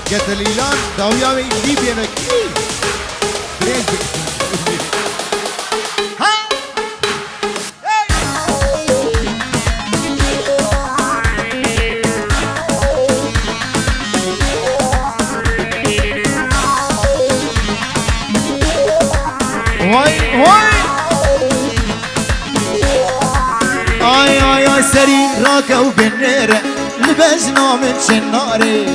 قتل الإيلان داوياوي ليبيا مكي بريز واي واي آي آي آي سري راكا وبنيرة لبجنا من شناري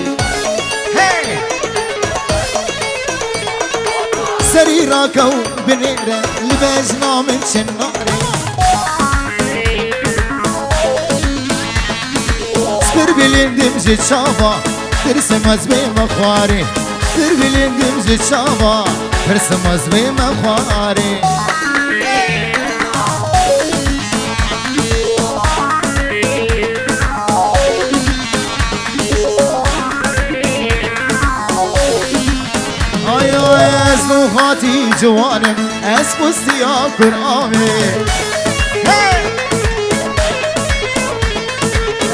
سري راكا وبنيرة لبجنا من شناري سبر بلين دمجي شافا ترسم ازبي مخواري سبر بلين دمجي شافا ترسم ازبي مخواري خاتي جوانم اسقسي يا قرآمي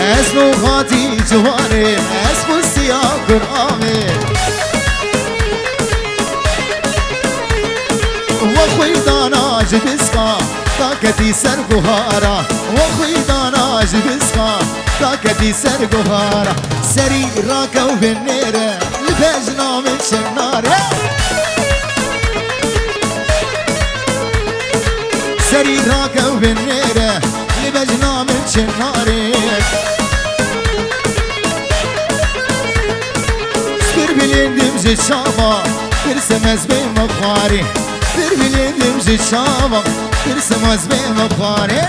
اسلو خاتي جوانم اسقسي يا قرآمي وخوي دانا جبسكا طاقتي سرقهارا وخوي دانا جبسكا طاقتي سرقهارا سري راكا وبنيرة لبجنا من شنارة سري راكا وبنيرة لبجنا من شناري سبر بلين دمجي شابا ترسم ازبي مبخاري سبر بلين دمجي شابا ترسم ازبي مبخاري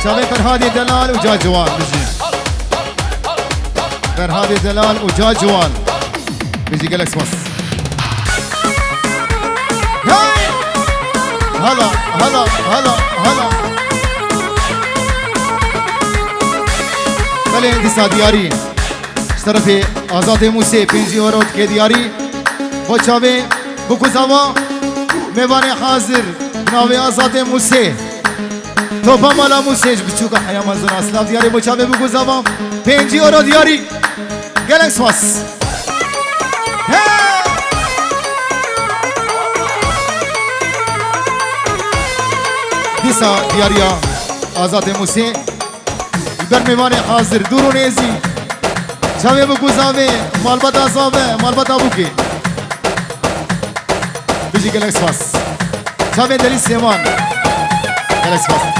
شابي فرهادي دلال وجاجوان بيجي فرهادي دلال وجاجوان بيجي جالكس مصر هلا هلا هلا هلا بله اندسا دياري اشترفي آزاد موسى بنجي ورود كي دياري با شابي بكو زوا ميواني حاضر بناوي آزاد موسى توپا مالا موسیج بچوکا حیا منظور اسلاف دیاری بچاوه بگو زبام پنجی اورو دیاری گلنگس واس دیسا دیاریا آزاد موسی بر میوان حاضر دورو نیزی چاوه بگو زبه مالبات آزابه مالبات آبوکی بجی گلنگس واس چاوه دلی سیمان گلنگس واس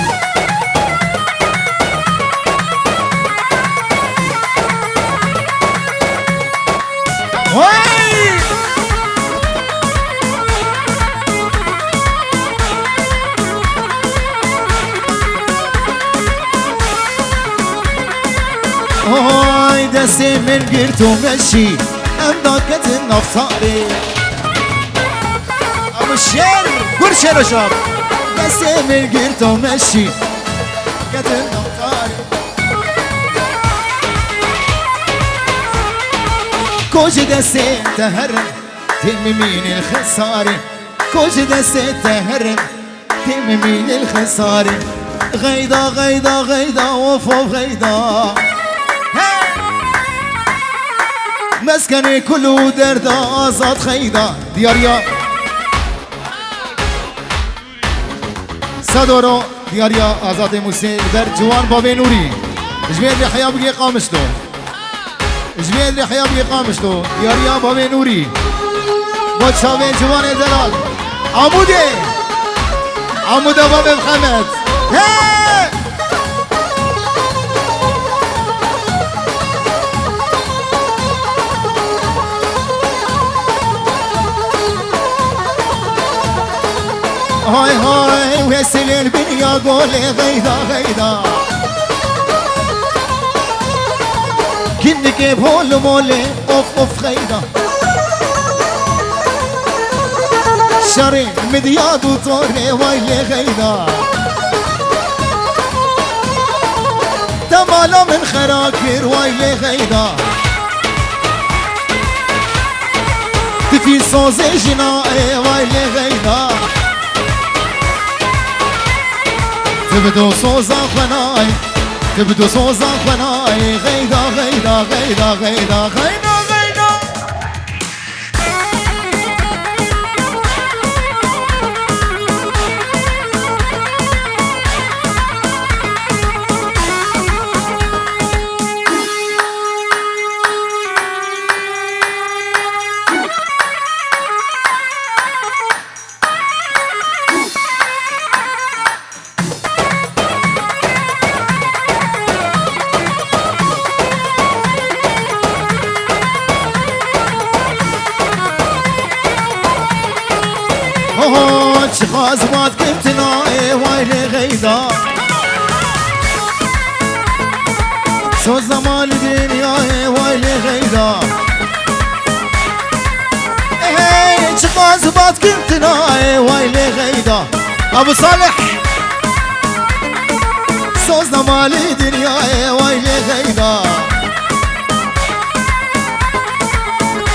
دستي من قرت ومشي امضاكت النفصاري ابو الشير قول شير شاب دستي من قرت ومشي قد النفصاري كوج دستي تهرم تممين الخساري كوج دستي تهرم تممين الخساري غيدا غيدا غيدا وفوف غيدا مسكني كله درد آزاد خيدا دياريا صدورو دياريا آزاد موسى بر جوان بابي نوري جميل رحيا بقي قامشتو جميل رحيا بقي قامشتو دياريا بابي نوري بوتشاوي جوان دلال عمودي عمودة بابي محمد هاي هاي وهسل البنيا قولي غيدا غيدا كنك بهول مولي اوف اوف غيدا شري مدياد وطوري ويلي غيدا تمالا من خراكر ويلي غيدا تفي صوز جنائي ويلي غيدا تبدو صوز خناي تبدو صوز خناي غيدا غيدا غيدا غيدا غيدا غيدا غازوات كنتنا ويلي غيدا سو زمان الدنيا ويلي غيدا غازوات كنتنا ويلي غيدا ابو صالح سو زمان الدنيا ويلي غيدا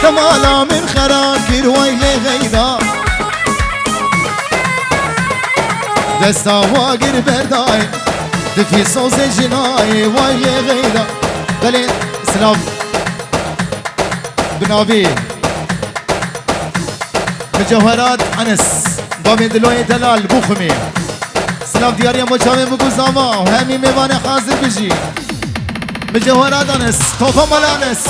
تمالا من خراكر ويلي غيدا دستا واقر برداي دفي صوز جناي ويلي غيدا بلي سلام بنابي مجوهرات انس بابي دلوي دلال بوخمي سلام دياريا مجاوي بقوزاما وهمي ميواني حاضر بجي مجوهرات انس توفا مال انس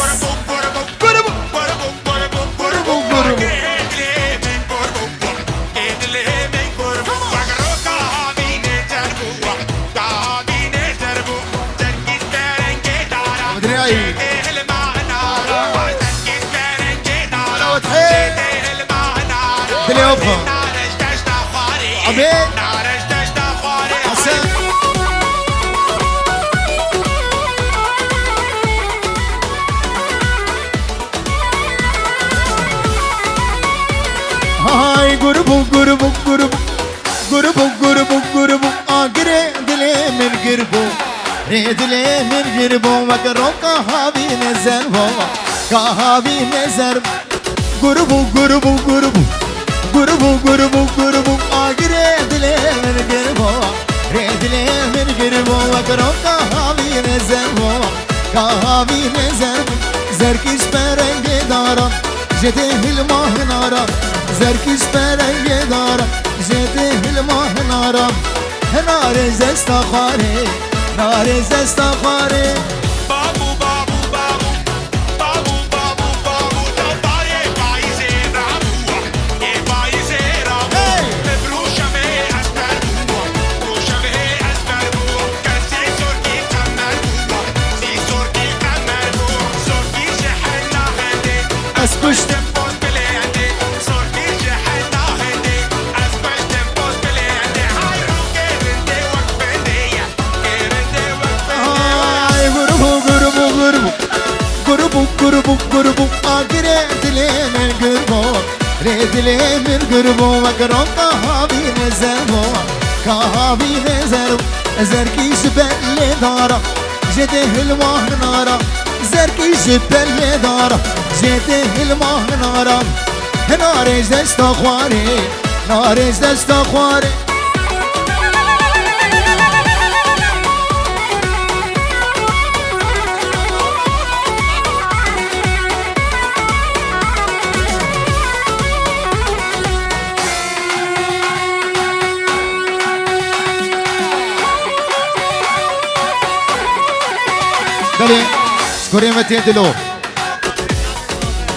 هاي قربو قربو قربو قربو قربو قربو آقري دلي من قربو ريدلي من قربو وقرو كهابي نزربو كهابي نزربو قربو قربو قربو قربو قربو قربو آقري دلي من قربو ريدلي من قربو وقرو كهابي نزربو كهابي نزربو زركش برنگي دارم جده الماه نارم زركش برنگي دارم جده الماه نارم نارز استخاره نارز استخاره بابو بابو بابو بابو بابو بابو داره پاییزه رابو یه پاییزه رابو بروشمه از بربو بروشمه از بربو کسی سرکی کمر بو سی سرکی کمر بو سرکی جهنم هنده از پشتم پوز بلنده سرکی جهنم هنده از پشتم پوز بلنده های رو گرنده وقفنده گرنده وقفنده قربو قربو قربو قربو قربو قربو آقري دلي من قربو ريدلي من قربو وقرو كهابي نزربو كهابي نزربو زركيش بلي دارا جده الماه نارا زركيش بلي دارا جده الماه نارا نارج دست خواري نارج دست خواري بله شکریم و تین دلو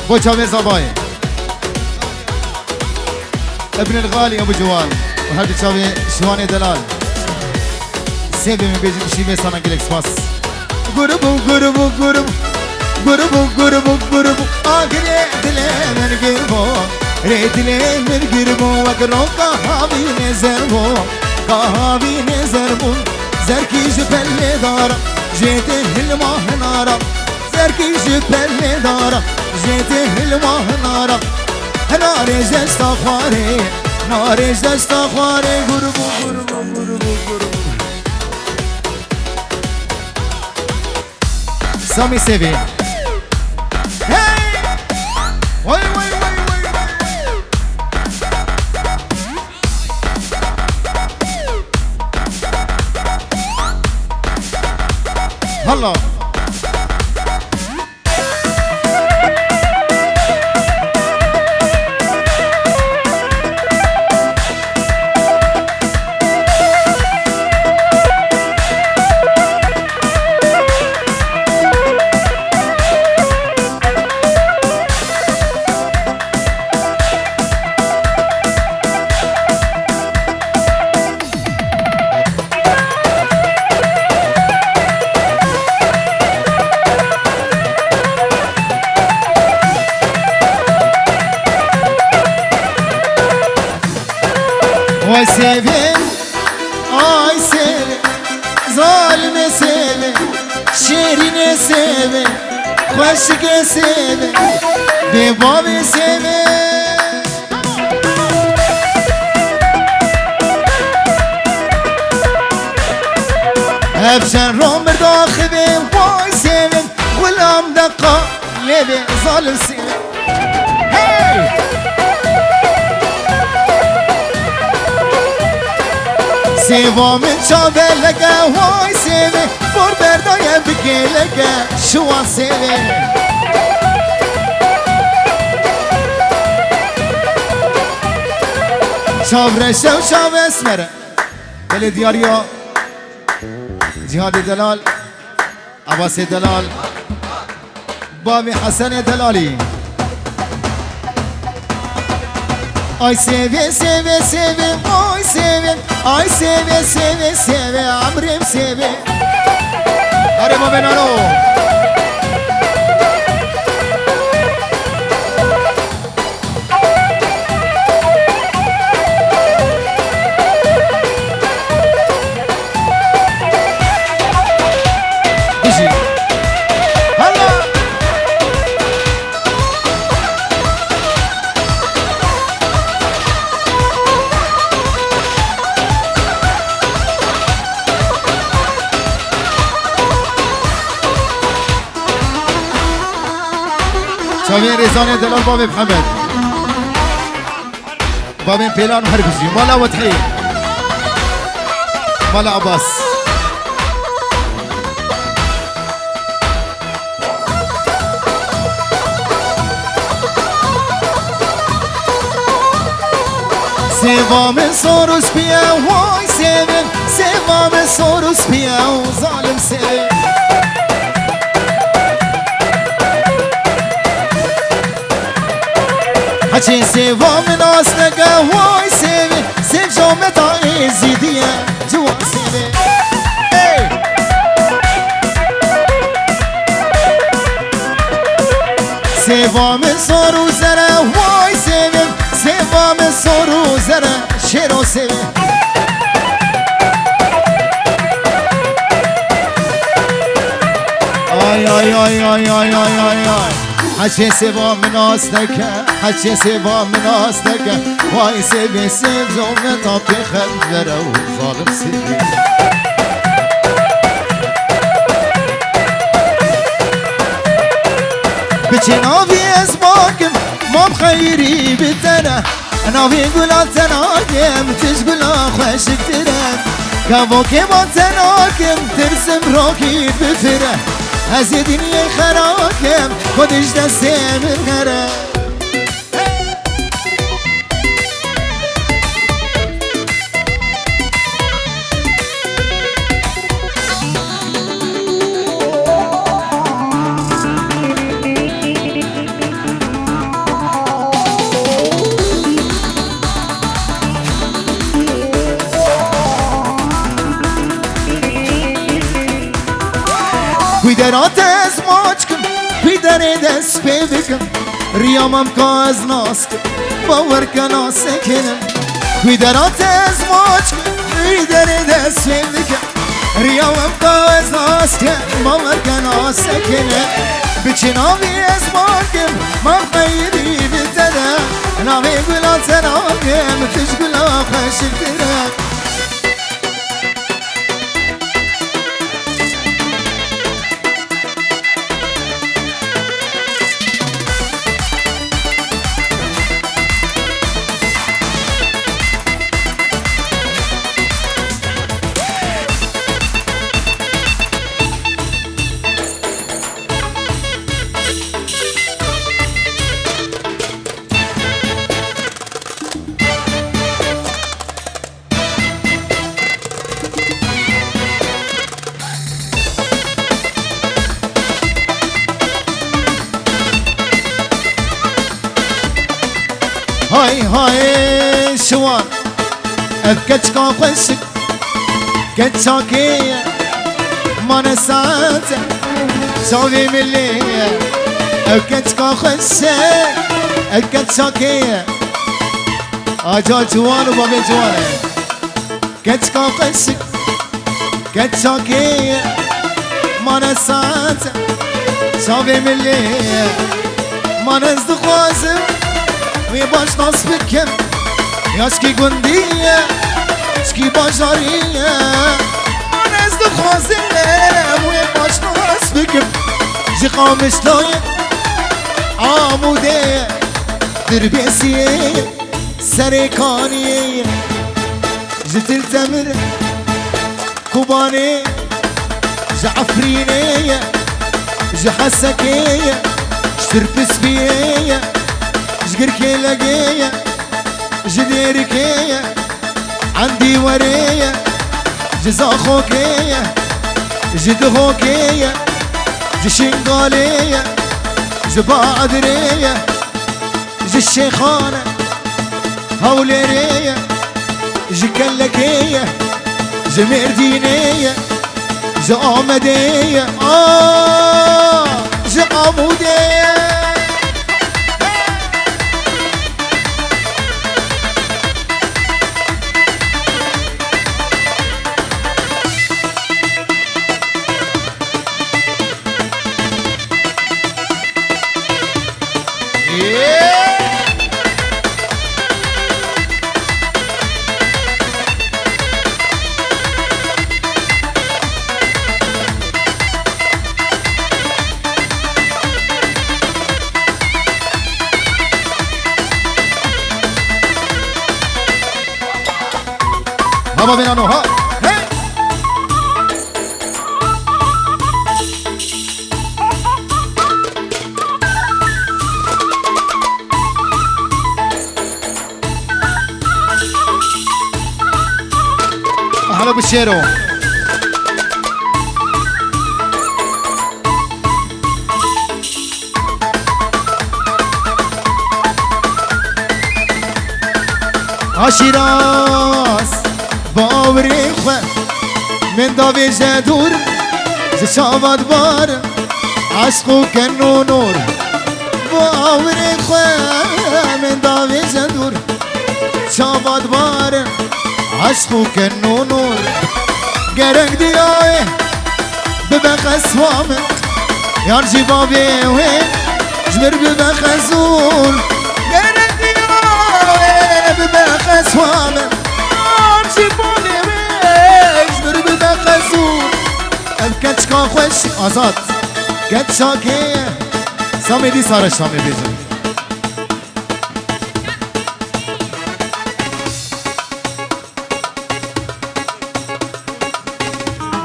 بوچاوی زبای ابن الغالي ابو جوال وهذا تشاوي شواني دلال سيبي من بيجي بشي بيسانا قلك سباس قربو قربو قربو قربو قربو قربو آقري دلي من قربو ريدلي من قربو وقرو كهابي نزربو كهابي نزربو زركي جبل دارا جيته الماه نارا زركي جبل دارا جيته الماه نارا نارج دست خواره نارج دست خواره قربو قربو قربو قربو سامي سيبي هاي وای وای وای وای هلا Ay sevim, ay sevim, zalime sevim, şerine sevim, başka sevim, bebavi sevim. Hepşen romir dakhibim, vay sevim, gulam dakka, lebi zalim sevim. Hey! Sevamın çabelege vay sevi Bur berdaya bikelege şu an sevi Çavreşe و çav esmere Belediyariya Cihad Delal Abbas Delal Babi Hasan Delali Ay seve seve seve ay seve Ay seve seve seve amrim seve Arima benano Dişi Hala شاوین رزانه دلال باب محمد بابين بيلان وحربزي مالا وتحي مالا عباس سوام سوروس بيا واي سيفن سوام سوروس بيا وظالم سيفن حچی سوام ناس نگه وای سیوی سیو جامتا ایزی دیه جوان سیوی سوام سارو زره وای سیوی سوام سارو زره شیرو سیوی آی آی آی آی آی آی آی آی حچه سوا مناس نکه حچه سوا مناس نکه وای سوی سیو زومتا پیخند وره و ظالم سیوی بچه ناوی از باکم مام خیری بتنه ناوی گلا تناکم تش گلا خوشک ترن کواکه با تناکم ترسم راکی بفره از دنیا خراکم خودش دستم غره Kuiderate az močkem, kuidere des pevikem Rijamam ka az naskem, bavarka nasekenem Kuiderate az močkem, kuidere des pevikem Rijamam ka az naskem, bavarka nasekenem Biçi navi az močkem, mam khayri bitene Navi gula terakem, tiş gula khashiktirem هاي هاي شوان أبكتك وخشك كتشاكية ما نسات سوي ملية أبكتك وخشك كتشاكية أجا جوان وبابي جوان كتك وخشك كتشاكية ما نسات سوي ملية ما نصدق وازم ويباش نصبك ياشكي قندية شكي بجارية ما نصدق وازم ويباش نصبك جي قامش لاية عامودية دربيسية سريكانية جت التمر كوبانية جي عفرينية جي حسكية شتربس بيية جقركي لقية جديركية عندي ورية جزاخوكية جدهوكية جشنقالية جبادرية جالشيخانة هوليرية جكلكية جمردينية جامدية جامودية هابا بينا نو ها أهلا بالشيرو عشيراس باوري خواه من داوی جدور زشابد بار عشقو کنو نور باوري خواه من داوی جدور شابد بار عشقو کنو نور گرک دیای ببخس وامن یار جی بابی وی جمر ببخزول گرک دیای ببخس وامن یار جی بابی وی جمر ببخزول الکچ کا خوش آزاد کچ شاکیه سامی دی سارش سامی بیزن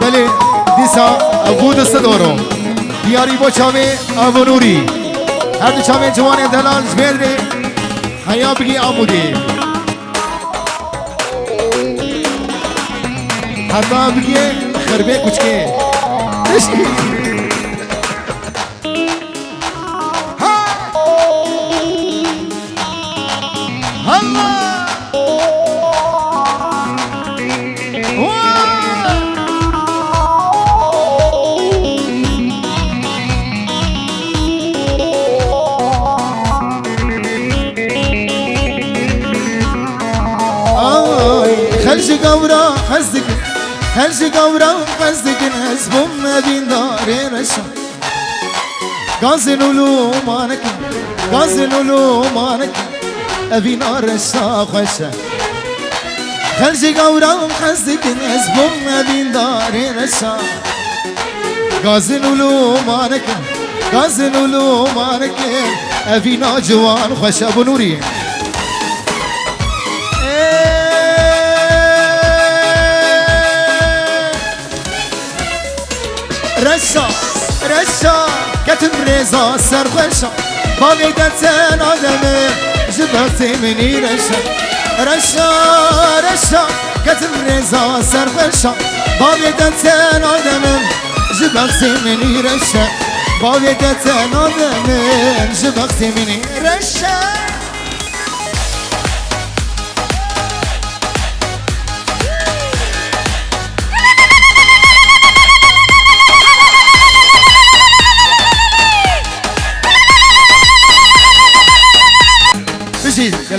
بله دیسا بود استدارو دیاری با چاوه آونوری هر دو چاوه جوان دلال جبیدره خیا بگی آمودی حتی بگی خربه کچکه خلش قورا خزدك خلش قورا خزدك هزبم بين داري رشا غازلولو مانك غازلولو مانك أبين رشا خشا خلش قورا خزدك هزبم بين داري رشا غازلولو مانك غازلولو مانك أبين جوان خشا بنوري رشا رشا كتم رزا سرخشا بالي دتن آدمي جبهتي مني رشا رشا رشا كتم رزا سرخشا بالي دتن آدمي جبهتي مني رشا بالي دتن آدمي جبهتي مني رشا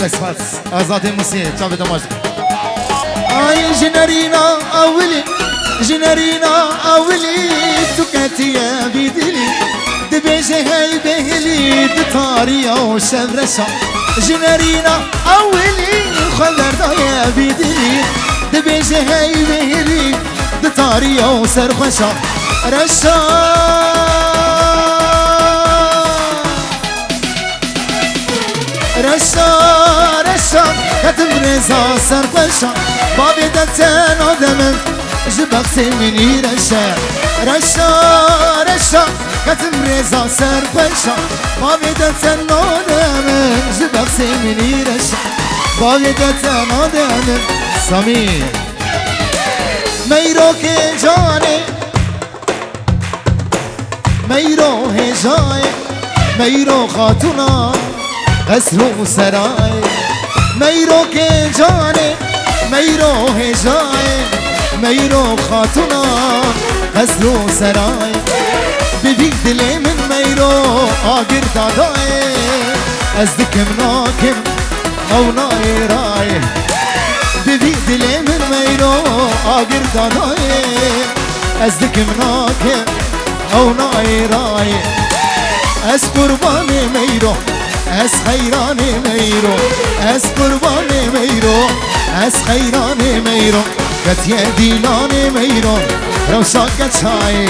گلک سپاس آزاد موسی چاوی دماغ آی جنرینا اولی جنرینا اولی تو کتیه بیدلی دبیجه هی بهلی دتاریا و شورشا جنرینا اولی خبر دای بیدلی دبیجه هی بهلی دتاریا و سرخوشا رشا رشا رشا كتب رزا سرخوشا بابي دتن آدمن جبقتي مني رشا رشا رشا كتب رزا سرخوشا بابي دتن آدمن جبقتي مني رشا بابي دتن آدمن سمير میرو که جانه میرو هجای میرو خاتونا قصر و سرای میرو که جانه میرو هجای میرو خاتونا قصر و سرای ببی دل من میرو آگر دادای از دکم ناکم او نای رای ببی دل من میرو آگر دادای از دکم ناکم او نای رای از قربان میرو از خیران میرو از قربان میرو از خیران میرو کتیه دیلان میرو روشا کچای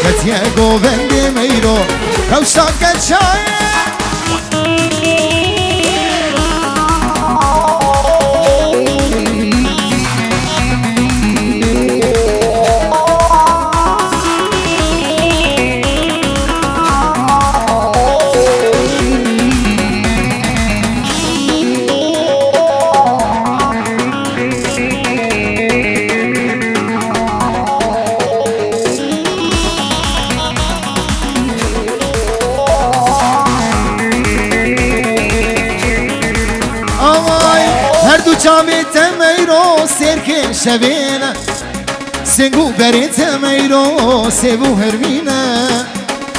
کتیه گووند میرو روشا کچای چاویت میرو سرک شبینه سنگو بریت میرو سبو هرمینه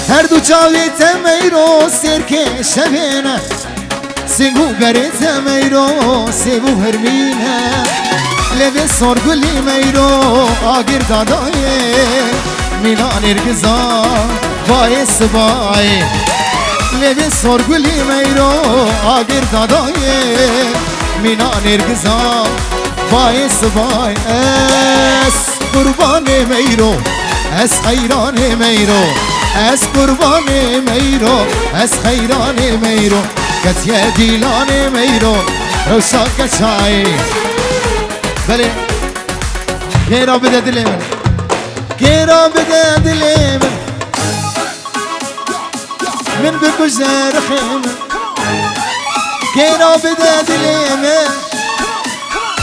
هر دو چاویت میرو سرک شبینه سنگو بریت میرو سبو هرمینه لبه سرگلی میرو آگر دادای مینان ارگزا بای سبای لبه سرگلی میرو آگر دادای مینان ارگزا بای سبای اس قربان میرو اس خیران میرو اس قربان میرو اس خیران میرو کتیه دیلان میرو روشا کچای بله گیرا بده دل من گیرا بده دل من بگذر خیمن گیرا بده دل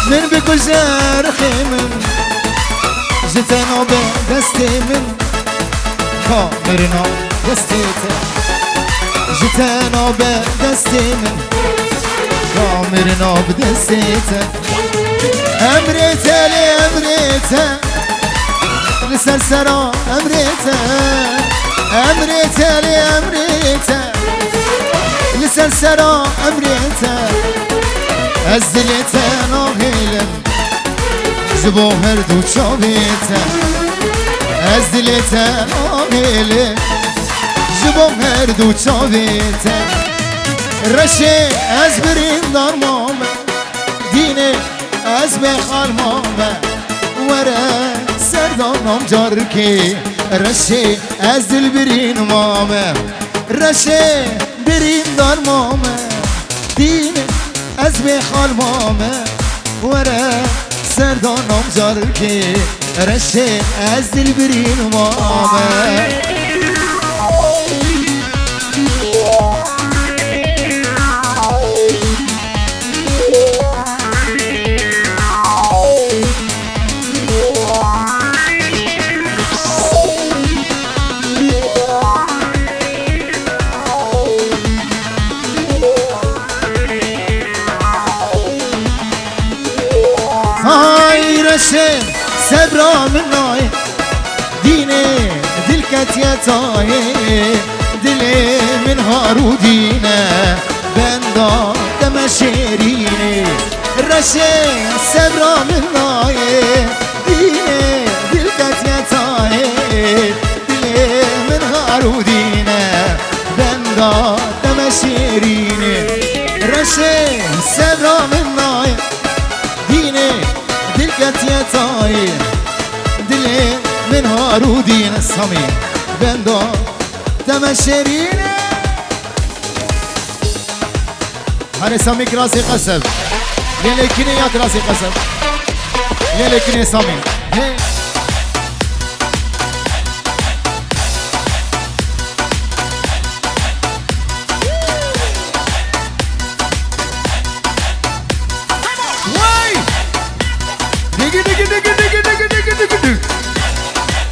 من بگذر خیمن جتنا به دست من کامرنا دستیت جتنا به دست من کامرنا به دستیت امریت لی امریت لسر سرا امریت امریت لی امریت لسر سرا امریت از دلت ناهیلم زبو هر دو چاویت از دلت ناهیلم زبو هر دو چاویت رشه از برین دار مام دینه از بخال مام وره سردانم جار که رشه از دل برین مام رشه برین دار مام دینه از بخال مام وره سردانم جار که رشه از دل برین مام سبرا من نای دینه دل کتیتای دل من هارو دینه بندا دم شیرینه رشه سبرا من نایه دینه دل کتیتایه دل من غارودینه بندا دم شیرینه رشه سبرا من نایه دینه دل کتیتایه دل من غارودینه سامی بندا دم شیرینه هر سامی راسي قسم ليلكني يا راسي قسم ليلكني سامي واي دقي دقي دقي دقي دقي دقي دقي دقي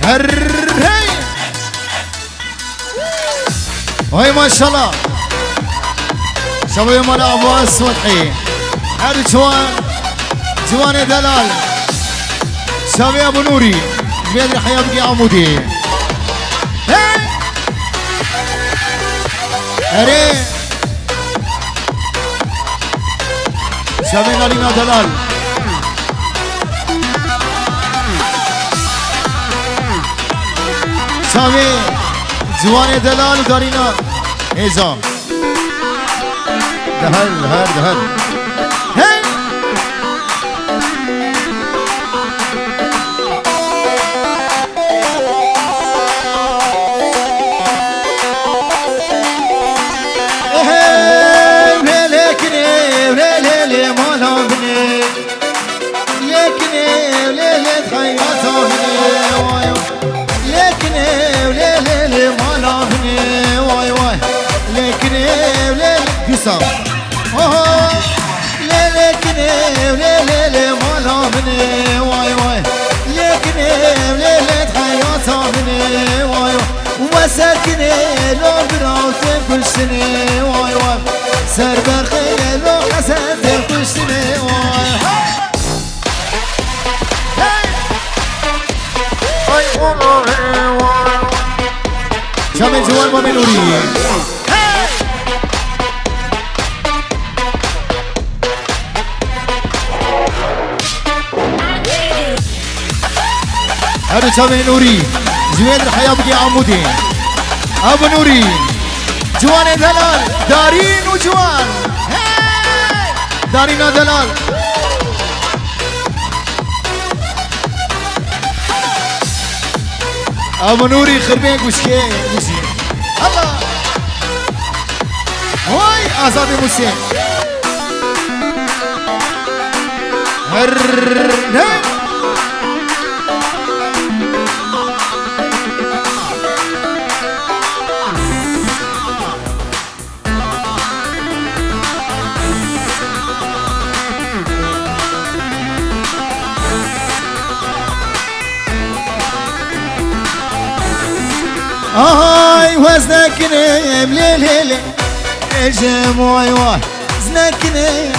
هرهي وهي ما شاء الله شباب مال عباس صبحي هذا جوان دلال شباب ابو نوري بيد الحياة بقي عمودي هري شباب علينا دلال شباب جوان دلال دارينا ايزا دهل هي ليلي مالا بني لكني وليلي تخيطها بني واي لكني وليلي مالا بني واي واي لكني وليلي قصام لكني وليلي مالا بني واي واي لكني وليلي تخيطها بني واي ومساكني لو براوتي كل سنة واي واي سر برخي لو حسد كل سنة واي شامل جوال ومنوري هذا شامل نوري جوال الحياة بقي عمودي ابو نوري جوان دلال دارين وجوان دارين دلال ابو نوري خربين وشكي الله هاي آزاد موسى آهای وزنکنیم لیلی رجم وای وای زنکنیم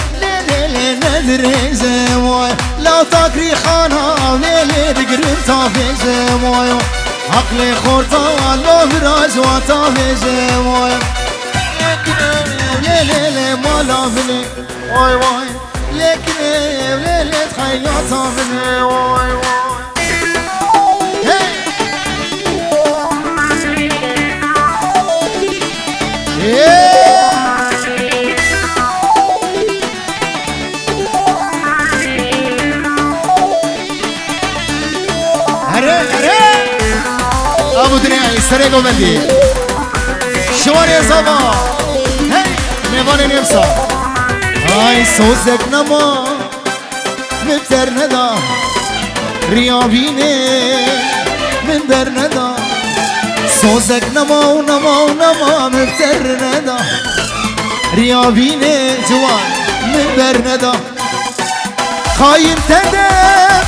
لیلی ندرزم وای لو تاکری خانه لیلی دگرم تافزم وای عقلی خورتا لو براز و تافزم وای لیلی مالا بنی وای وای لیکنیم لیلی تخیاتا بنی وای وای ابو دنيا سريقو بندي شوار يا صبا هاي ميوان نمسا هاي سوزك نما مبتر ندا ريابيني من در ندا سوزك نما ونما ونما مبتر ندا ريابيني جوان من بر ندا خاين تدف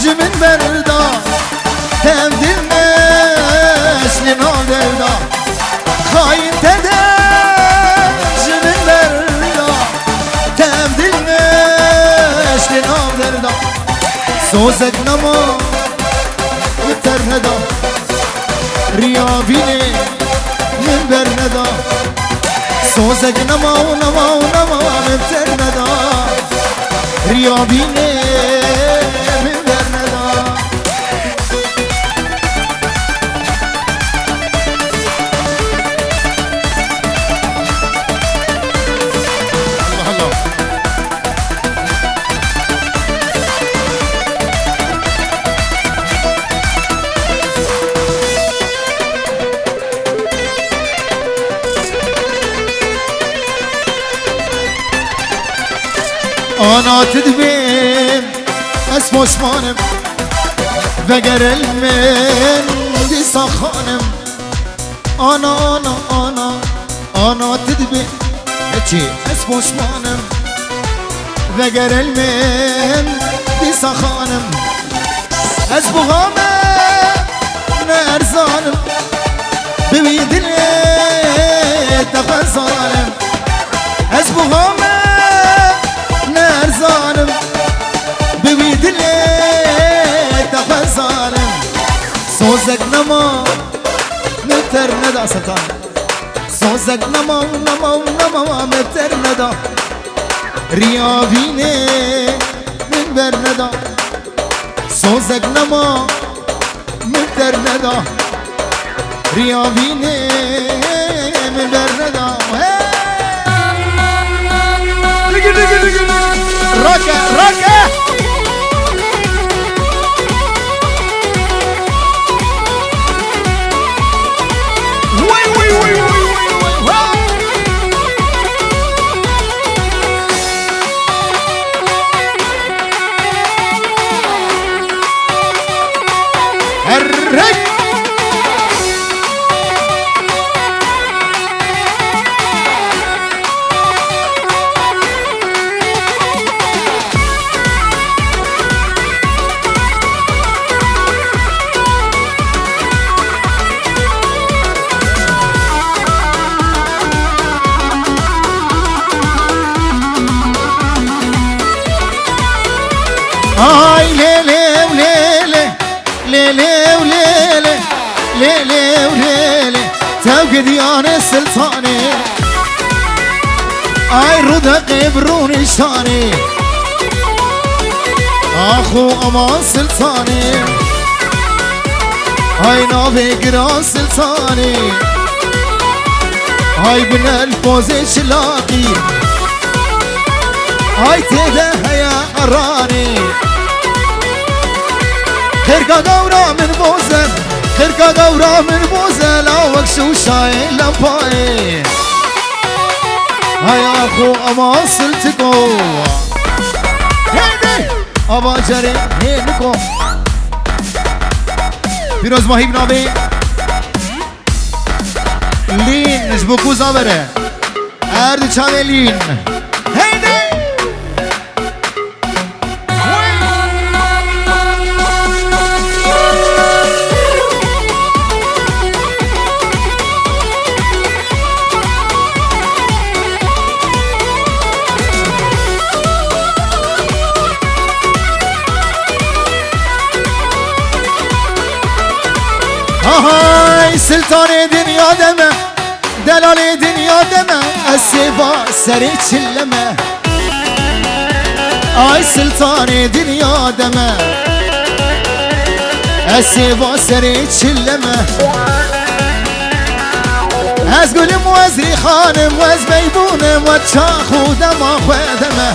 جمن بردا تمدلمش لنام دردا خاين تدف جمن بردا تمدلمش لنام دردا سوزك نما مبتر ندا ريابيني من بر ندا سوزك نما ونما ونما مبتر ندا رياضيني مبتر ندا أنا تدبين أسمو شمانم وگر المن دي سخانم أنا تدبين هيجي أسمو شمانم وگر المن دي سخانم أسبو غامم نرزانم بويد اللي تفزانم أسبو غامم نرزانم بويد اللي تفزانم سوزك نما مبتر ندا سلطان سوزك نما مبتر ندا رياضيني من بر ندا سوزك نما مبتر ندا رياضيني من بر ندا ركا ركا وي وي وي وي الرك هاي ليلي وليلي ليلي وليلي ليلي وليلي توقد يا سلطاني هاي رودق بروني شاني اخو امان سلطاني هاي نابي قران سلطاني هاي بن الفوزي شلاقي هاي تده يا قراني خيركا دورة من بوزن خيركا دورة من بوزن لاوك شو شايل لباي هاي اخو اما سلتكو هيدي ابا جري هينكو پیروز ماهی بنابی لین نجبوکو زابره ارد چانه لین هیدی هاي سلطان دنيا دمه دلال دنيا دمه السيفا سري تشلمه هاي سلطان دنيا دمه السيفا سري تشلمه از قلم وزري خانم وز بيبونم وتشاخو دما خدمه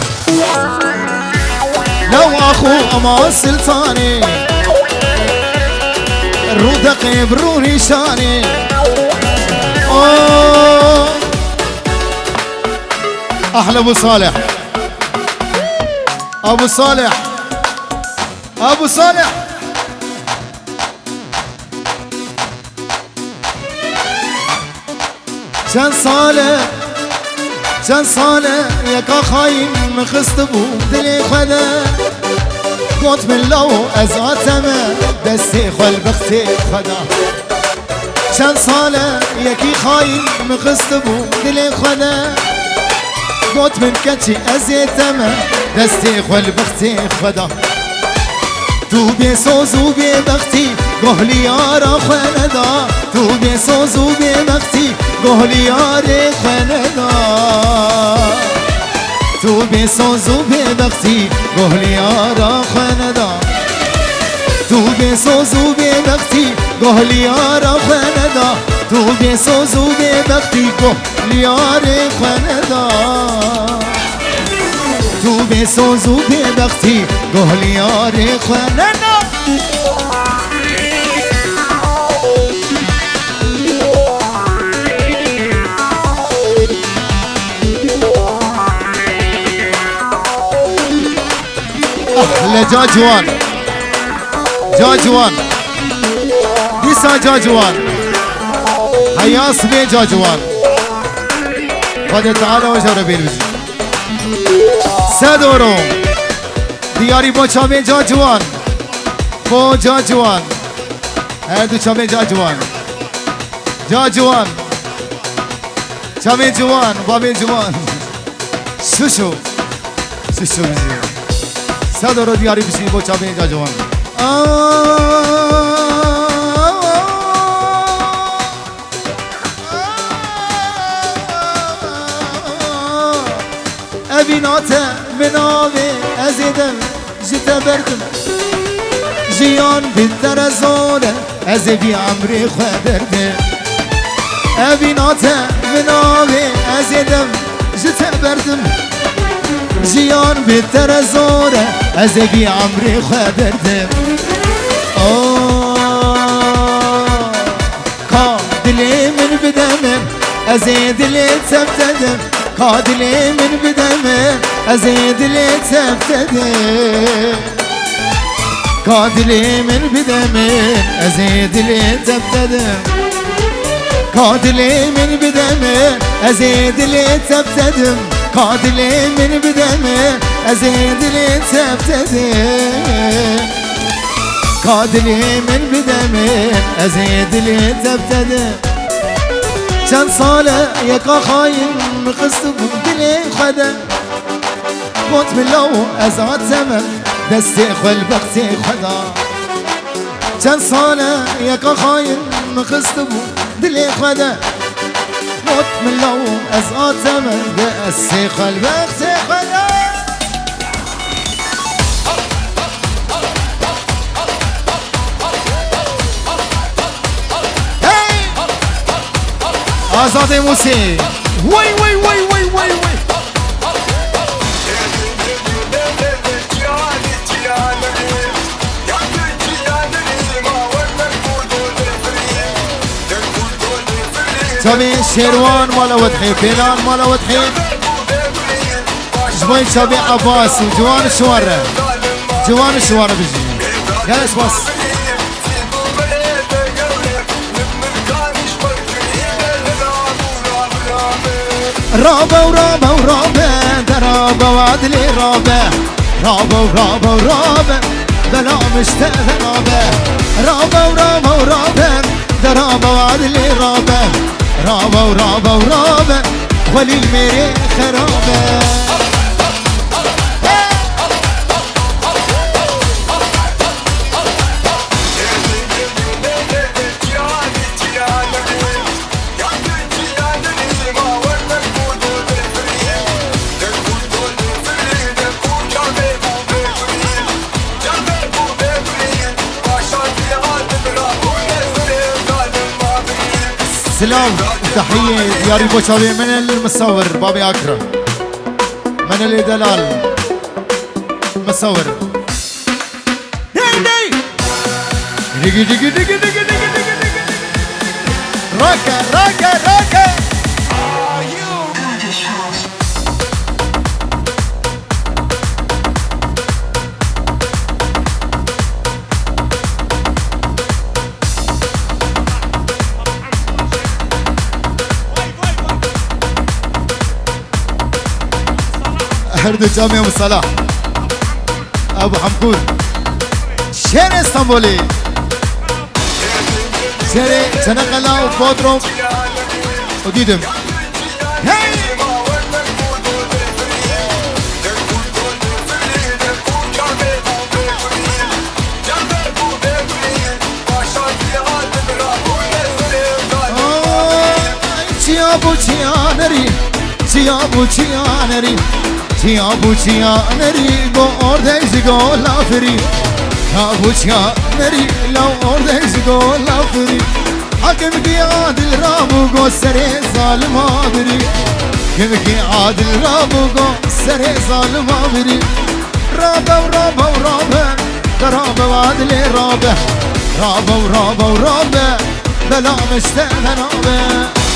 لو اخو اما سلطاني رودق بروني شاني احلى ابو صالح ابو صالح ابو صالح چند ساله یکا خایم مخست بود دلی خدا قوت من لو از آتمه دستی خل بختی خدا چند ساله یکی خایم مخست بود دلی خدا قوت من کچی از یتمه دستی خل بختی خدا تو بی سوز و بی بختی گهلی یارا خندا تو بی سوز و بی بختی گهلیار خندا تو به ساز و به وقتی گهلیار خندا تو به ساز و به وقتی گهلیار خندا تو به ساز و به وقتی گهلیار خندا تو به ساز و به وقتی گهلیار خندا احلى جاجوان جاجوان ديسا جاجوان حياس بي جاجوان خد تعالى وجرب بيرجي سدورو دياري بو چاوي جاجوان بو جاجوان هادو چاوي جاجوان جاجوان چاوي جوان بابي جوان شوشو شوشو بيجي سدورو دياري بشي بو چاوي جاجوان ابیناته بناوی ازیدم جتا بردم جیان بیتر از آنه از بی عمری خودرده ابیناته بناوی ازیدم جتا بردم جیان بیتر از آنه از بی عمری خودرده کا دلی من بدمم از دلی تبتدم کادلی من بدمه از دلی تبتده کادلی من بدمه از دلی تبتده کادلی من بدمه از دلی تبتده کادلی من بدمه از دلی تبتده کادلی من بدمه از دلی تبتده چند ساله یکا خاین مقصد دلی خدا موت بلو از عتمه دستی خل بقتی خدا چند ساله یکا خاین مقصد دلی خدا موت بلو از عتمه دستی خل بقتی خدا آزاد موسی وای وای وای وای وای وای شبي شيروان مالا وضحي فيلان مالا وضحي جبين شبي عباس وجوان شوارة جوان شوارة بيجي جالس بس رابا ورابا ورابا درابا وعدلي رابا رابا ورابا ورابا بلا مشتاق رابا رابا ورابا ورابا درابا وعدلي رابا رابا ورابا ورابا ولي الميري خرابا سلام تحية دياري بوشاوي من المصور بابي أكرم من الدلال مصور ديجي ديجي ديجي ديجي ديجي ديجي راكا راكا راكا هرد جامع ابو صلاح ابو حمكون شهر اسطنبولي شهر چنقلا و بودروم و دیدم نری با اردیز گل آفری نری لو اردیز گل آفری حکم کی عادل رابو گو سر ظالم آبری حکم کی عادل رابو گو سر ظالم آبری رابه و رابه و رابه درابه و عدل رابه رابه و رابه و رابه بلا مشته رابه